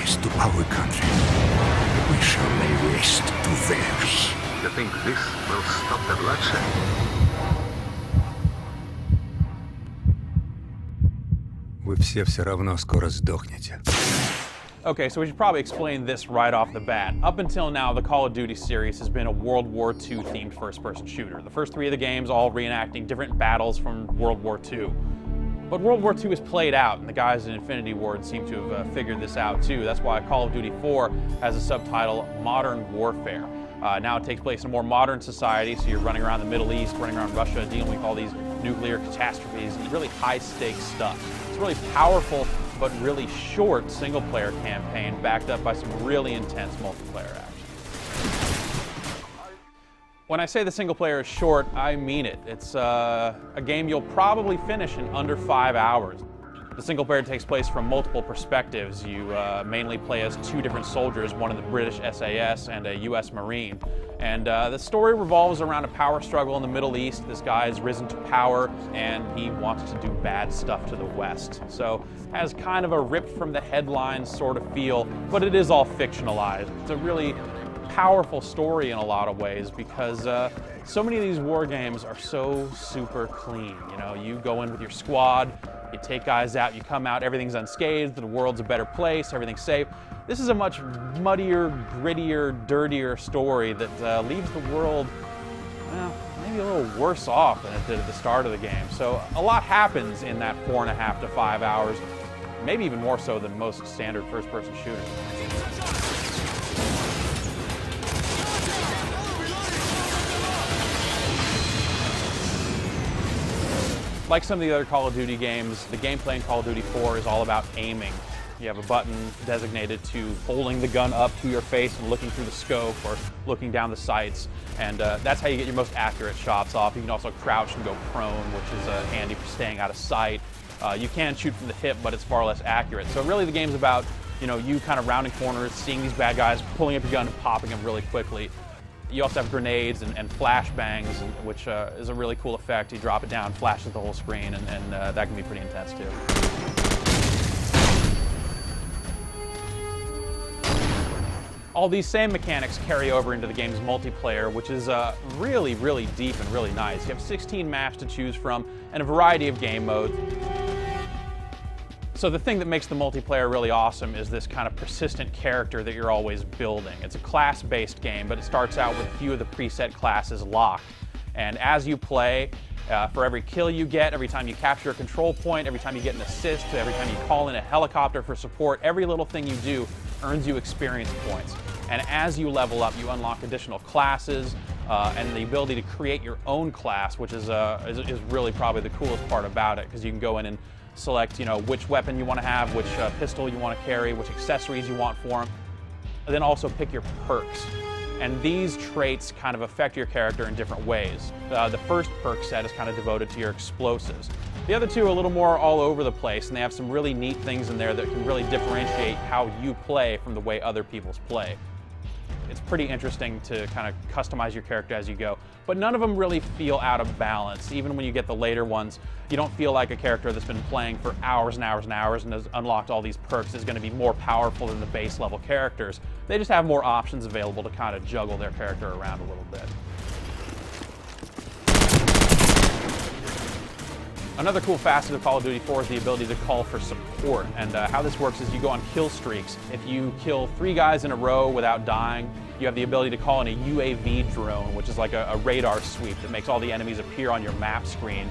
waste to our country, we shall lay waste to theirs. You think this will stop the bloodshed? Вы все равно скоро сдохнете. Okay, so we should probably explain this right off the bat. Up until now, the Call of Duty series has been a World War II themed first-person shooter. The first 3 of the games all reenacting different battles from World War II. But World War II is played out, and the guys at Infinity Ward seem to have figured this out too. That's why Call of Duty 4 has a subtitle, Modern Warfare. Now it takes place in a more modern society, so you're running around the Middle East, running around Russia, dealing with all these nuclear catastrophes and really high-stakes stuff. It's a really powerful but really short single-player campaign backed up by some really intense multiplayer action. When I say the single player is short, I mean it. It's a game you'll probably finish in under 5 hours. The single player takes place from multiple perspectives. You mainly play as 2 different soldiers, one in the British SAS and a US Marine. And the story revolves around a power struggle in the Middle East. This guy has risen to power and he wants to do bad stuff to the West. So has kind of a ripped from the headlines sort of feel, but it is all fictionalized. It's a really powerful story in a lot of ways because so many of these war games are so super clean. You know, you go in with your squad, you take guys out, you come out, everything's unscathed, the world's a better place, everything's safe. This is a much muddier, grittier, dirtier story that leaves the world, well, maybe a little worse off than it did at the start of the game. So a lot happens in that 4.5 to 5 hours, maybe even more so than most standard first-person shooters. Like some of the other Call of Duty games, the gameplay in Call of Duty 4 is all about aiming. You have a button designated to holding the gun up to your face and looking through the scope or looking down the sights, and that's how you get your most accurate shots off. You can also crouch and go prone, which is handy for staying out of sight. You can shoot from the hip, but it's far less accurate. So really the game's about, you know, you kind of rounding corners, seeing these bad guys, pulling up your gun and popping them really quickly. You also have grenades and flashbangs, which is a really cool effect. You drop it down, flashes the whole screen, and that can be pretty intense too. All these same mechanics carry over into the game's multiplayer, which is really, really deep and really nice. You have 16 maps to choose from and a variety of game modes. So the thing that makes the multiplayer really awesome is this kind of persistent character that you're always building. It's a class-based game, but it starts out with a few of the preset classes locked. And as you play, for every kill you get, every time you capture a control point, every time you get an assist, every time you call in a helicopter for support, every little thing you do earns you experience points. And as you level up, you unlock additional classes and the ability to create your own class, which is really probably the coolest part about it, because you can go in and select, you know, which weapon you want to have, which pistol you want to carry, which accessories you want for them, and then also pick your perks. And these traits kind of affect your character in different ways. The first perk set is kind of devoted to your explosives. The other two are a little more all over the place, and they have some really neat things in there that can really differentiate how you play from the way other people's play. It's pretty interesting to kind of customize your character as you go, but none of them really feel out of balance. Even when you get the later ones, you don't feel like a character that's been playing for hours and hours and hours and has unlocked all these perks is going to be more powerful than the base level characters. They just have more options available to kind of juggle their character around a little bit. Another cool facet of Call of Duty 4 is the ability to call for support, and how this works is you go on kill streaks. If you kill 3 guys in a row without dying, you have the ability to call in a UAV drone, which is like a radar sweep that makes all the enemies appear on your map screen.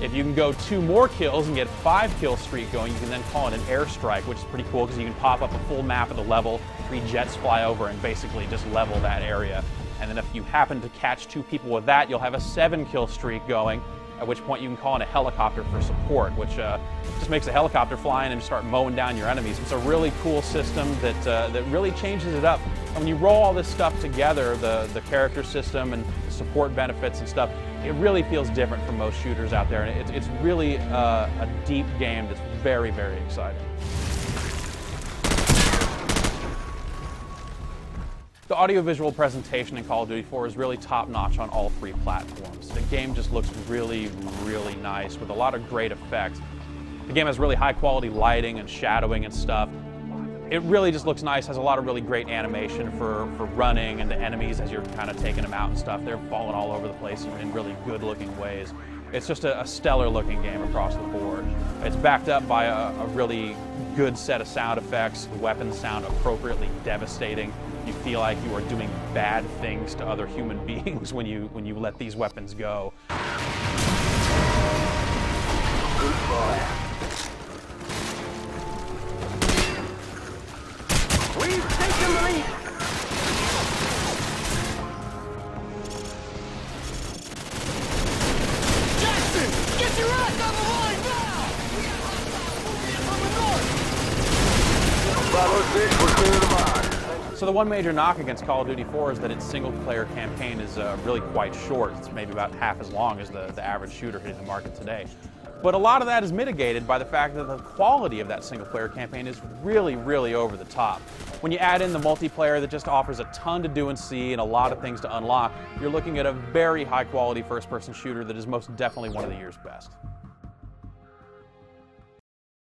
If you can go 2 more kills and get a 5 kill streak going, you can then call in an airstrike, which is pretty cool because you can pop up a full map of the level, 3 jets fly over and basically just level that area. And then if you happen to catch 2 people with that, you'll have a 7 kill streak going, at which point you can call in a helicopter for support, which just makes a helicopter fly in and start mowing down your enemies. It's a really cool system that really changes it up. And when you roll all this stuff together, the character system and the support benefits and stuff, it really feels different from most shooters out there. And it's really a deep game that's very, very exciting. The audiovisual presentation in Call of Duty 4 is really top-notch on all 3 platforms. The game just looks really, really nice with a lot of great effects. The game has really high-quality lighting and shadowing and stuff. it really just looks nice, has a lot of really great animation for running, and the enemies as you're kind of taking them out and stuff, they're falling all over the place in really good looking ways. It's just a stellar looking game across the board. It's backed up by a really good set of sound effects. The weapons sound appropriately devastating. You feel like you are doing bad things to other human beings when you let these weapons go. Goodbye. We've taken the lead. Jackson, get your ass on the line now! From the north! Bravo 6, we're clear of the mine. So the one major knock against Call of Duty 4 is that its single-player campaign is really quite short. It's maybe about half as long as the average shooter hitting the market today. But a lot of that is mitigated by the fact that the quality of that single-player campaign is really, really over the top. When you add in the multiplayer that just offers a ton to do and see and a lot of things to unlock, you're looking at a very high-quality first-person shooter that is most definitely one of the year's best.